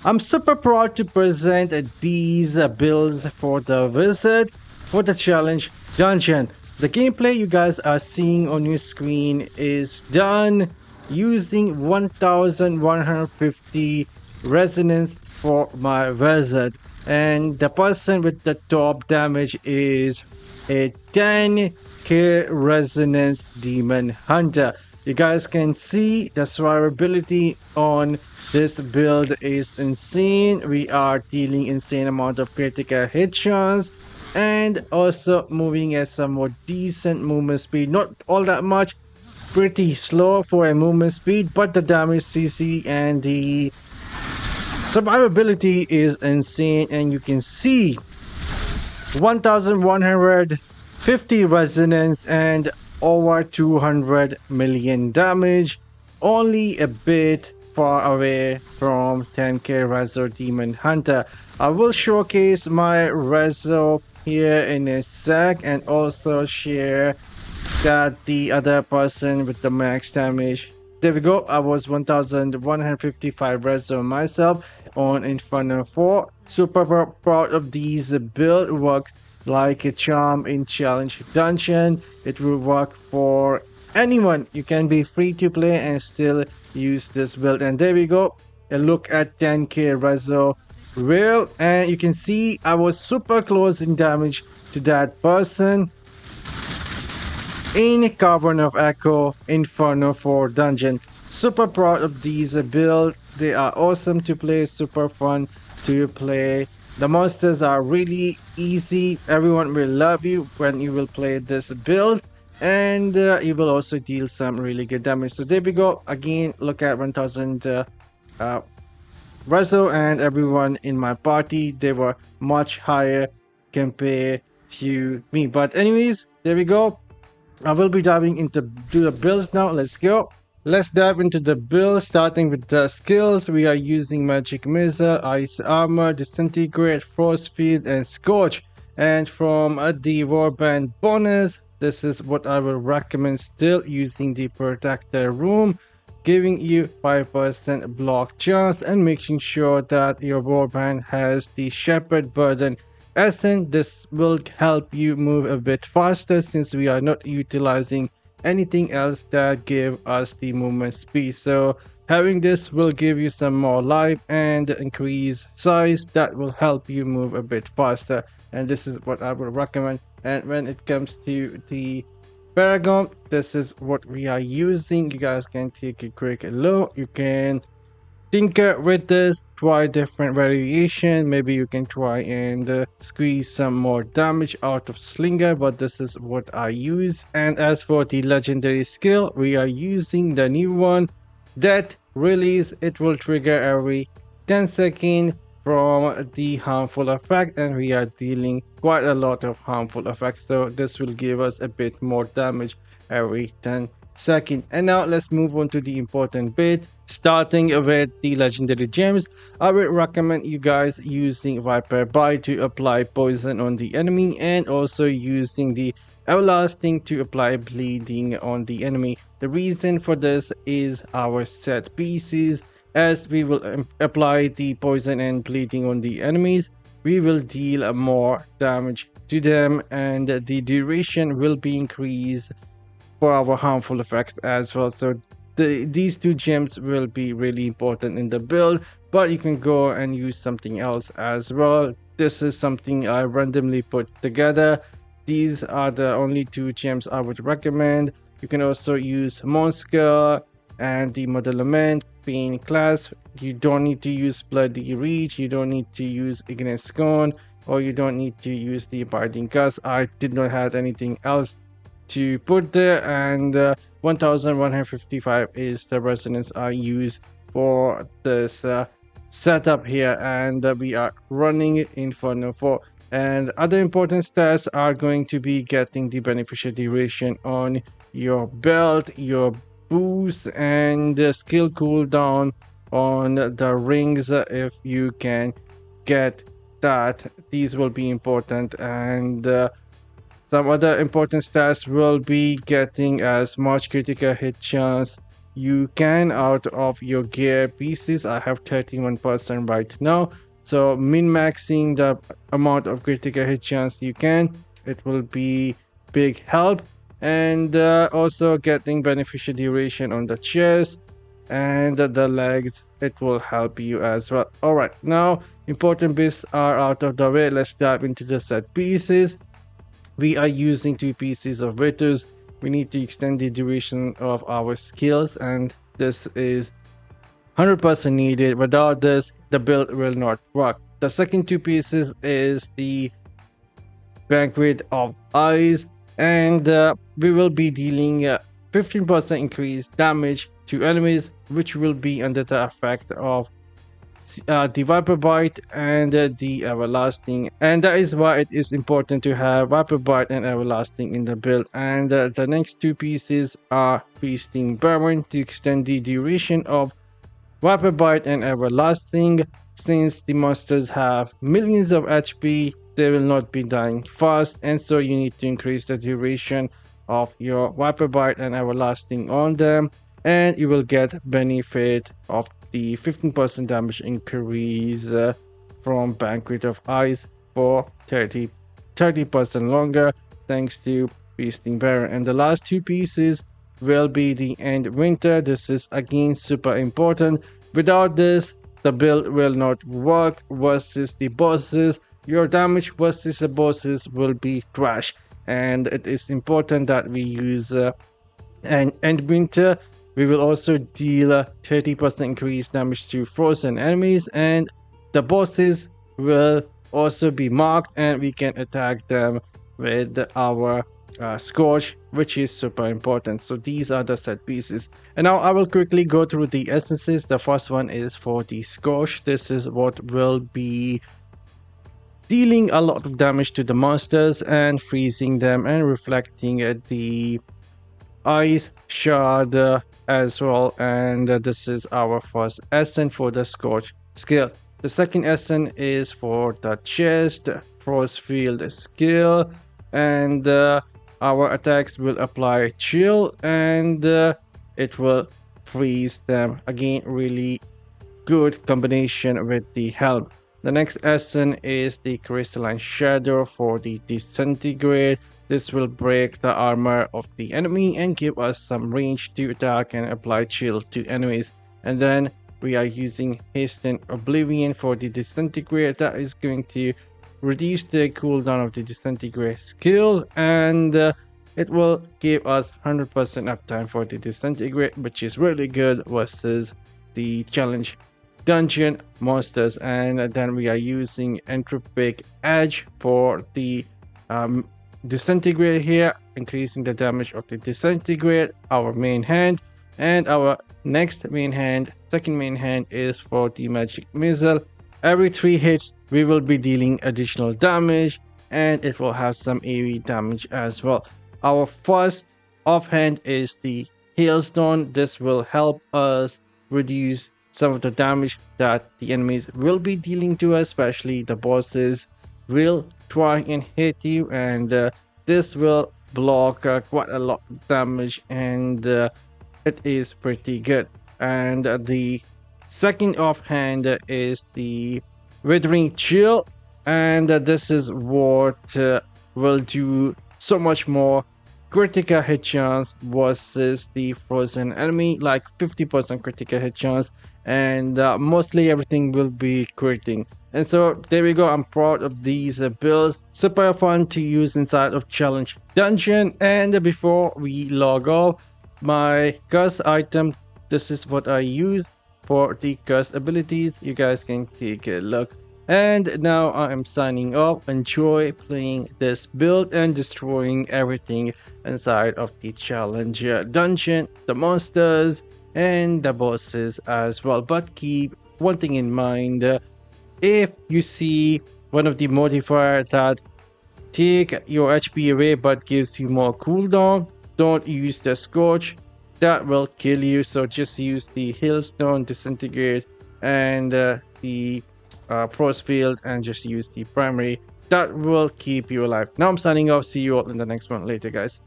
I'm super proud to present these builds for the wizard for the challenge dungeon. The gameplay you guys are seeing on your screen is done using 1150 resonance for my wizard, and the person with the top damage is a 10k resonance demon hunter. You guys can see the survivability on this build is insane. We are dealing insane amount of critical hit chance and also moving at some more decent movement speed. Not all that much, pretty slow for a movement speed, but the damage CC and the survivability is insane. And you can see 1150 resonance and over 200 million damage, only a bit far away from 10k Reso Demon Hunter. I will showcase my Reso here in a sec and also share that the other person with the max damage. There we go. I was 1155 Reso myself on Inferno 4. Super proud of these build. Works like a charm in challenge dungeon. It will work for anyone. You can be free to play and still use this build. And there we go. A look at 10k Reso real, and you can see I was super close in damage to that person in Cavern of Echo Inferno 4 dungeon. Super proud of these builds. They are awesome to play, super fun to play. The monsters are really easy. Everyone will love you when you will play this build, and you will also deal some really good damage. So there we go. Again, look at 1000 Reso and everyone in my party. They were much higher compared to me. But anyways, there we go. I will be diving into the builds now. Let's go. Let's dive into the build, starting with the skills. We are using Magic Missile, Ice Armor, Disintegrate, Frost Field, and Scorch. And from the Warband Bonus, this is what I will recommend still using the Protector Room, giving you 5% block chance and making sure that your Warband has the Shepherd Burden Essence. This will help you move a bit faster since we are not utilizing anything else that give us the movement speed. So having this will give you some more life and increase size that will help you move a bit faster, and this is what I would recommend. And when it comes to the Paragon, this is what we are using. You guys can take a quick look. You can tinker with this, try different variation. Maybe you can try and squeeze some more damage out of Slinger, but this is what I use. And as for the legendary skill, we are using the new one, Death Release. It will trigger every 10 seconds from the harmful effect, and we are dealing quite a lot of harmful effects, so this will give us a bit more damage every 10 seconds. And now let's move on to the important bit, starting with the legendary gems. I would recommend you guys using Viper Bite to apply poison on the enemy, and also using the Everlasting to apply bleeding on the enemy. The reason for this is our set pieces. As we will apply the poison and bleeding on the enemies, we will deal more damage to them, and the duration will be increased for our harmful effects as well. So these two gems will be really important in the build, but you can go and use something else as well. This is something I randomly put together. These are the only two gems I would recommend. You can also use Monsker and the Mother Lament, Pain Clasp. You don't need to use Bloody Reach, you don't need to use Ignis Scorn, or you don't need to use the Abiding Gust. I did not have anything else to put there, and 1155 is the resonance I use for this setup here, and we are running Inferno 4. And other important stats are going to be getting the beneficial duration on your belt, your boost, and the skill cooldown on the rings. If you can get that, these will be important. And some other important stats will be getting as much critical hit chance you can out of your gear pieces. I have 31% right now, so min-maxing the amount of critical hit chance you can, it will be big help. And also getting beneficial duration on the chest and the legs, it will help you as well. All right, now important bits are out of the way. Let's dive into the set pieces. We are using 2 pieces of Ritters. We need to extend the duration of our skills, and this is 100% needed. Without this, the build will not work. The second 2 pieces is the Banquet of Eyes, and we will be dealing 15% increased damage to enemies, which will be under the effect of the Viper Bite and the Everlasting, and that is why it is important to have Viper Bite and Everlasting in the build. And the next 2 pieces are Feasting Baron to extend the duration of Viper Bite and Everlasting. Since the monsters have millions of HP, they will not be dying fast, and so you need to increase the duration of your Viper Bite and Everlasting on them, and you will get benefit of the 15% damage increase from Banquet of Eyes for 30% longer, thanks to Feasting Baron. And the last 2 pieces will be the End Winter. This is again super important. Without this, the build will not work versus the bosses. Your damage versus the bosses will be trash, and it is important that we use End Winter. We will also deal 30% increased damage to frozen enemies, and the bosses will also be marked, and we can attack them with our Scorch, which is super important. So these are the set pieces. And now I will quickly go through the essences. The first one is for the Scorch. This is what will be dealing a lot of damage to the monsters and freezing them and reflecting the Ice Shard as well. And this is our first essence for the Scorch skill. The second essence is for the chest, Frost Field skill, and our attacks will apply chill, and it will freeze them. Again, really good combination with the helm. The next essence is the Crystalline Shadow for the Disintegrate. This will break the armor of the enemy and give us some range to attack and apply chill to enemies. And then we are using Hasten Oblivion for the Disintegrate. That is going to reduce the cooldown of the Disintegrate skill, and it will give us 100% uptime for the Disintegrate, which is really good versus the challenge dungeon monsters. And then we are using Entropic Edge for the Disintegrate here, increasing the damage of the Disintegrate, our main hand. And our next main hand, second main hand, is for the Magic Missile. Every 3 hits we will be dealing additional damage, and it will have some AoE damage as well. Our first offhand is the Hailstone. This will help us reduce some of the damage that the enemies will be dealing to us, especially the bosses will try and hit you, and this will block quite a lot of damage, and it is pretty good. And the second offhand is the Withering Chill, and this is what will do so much more critical hit chance versus the frozen enemy, like 50% critical hit chance, and mostly everything will be critting. And so there we go. I'm proud of these builds. Super fun to use inside of challenge dungeon. And before we log off, my curse item, this is what I use for the curse abilities. You guys can take a look. And now I am signing off. Enjoy playing this build and destroying everything inside of the challenge dungeon, the monsters and the bosses as well. But keep one thing in mind. If you see one of the modifier that take your HP away but gives you more cooldown, don't use the Scorch. That will kill you. So just use the Hailstone, Disintegrate, and the Frost Field, and just use the primary. That will keep you alive. Now I'm signing off. See you all in the next one later, guys.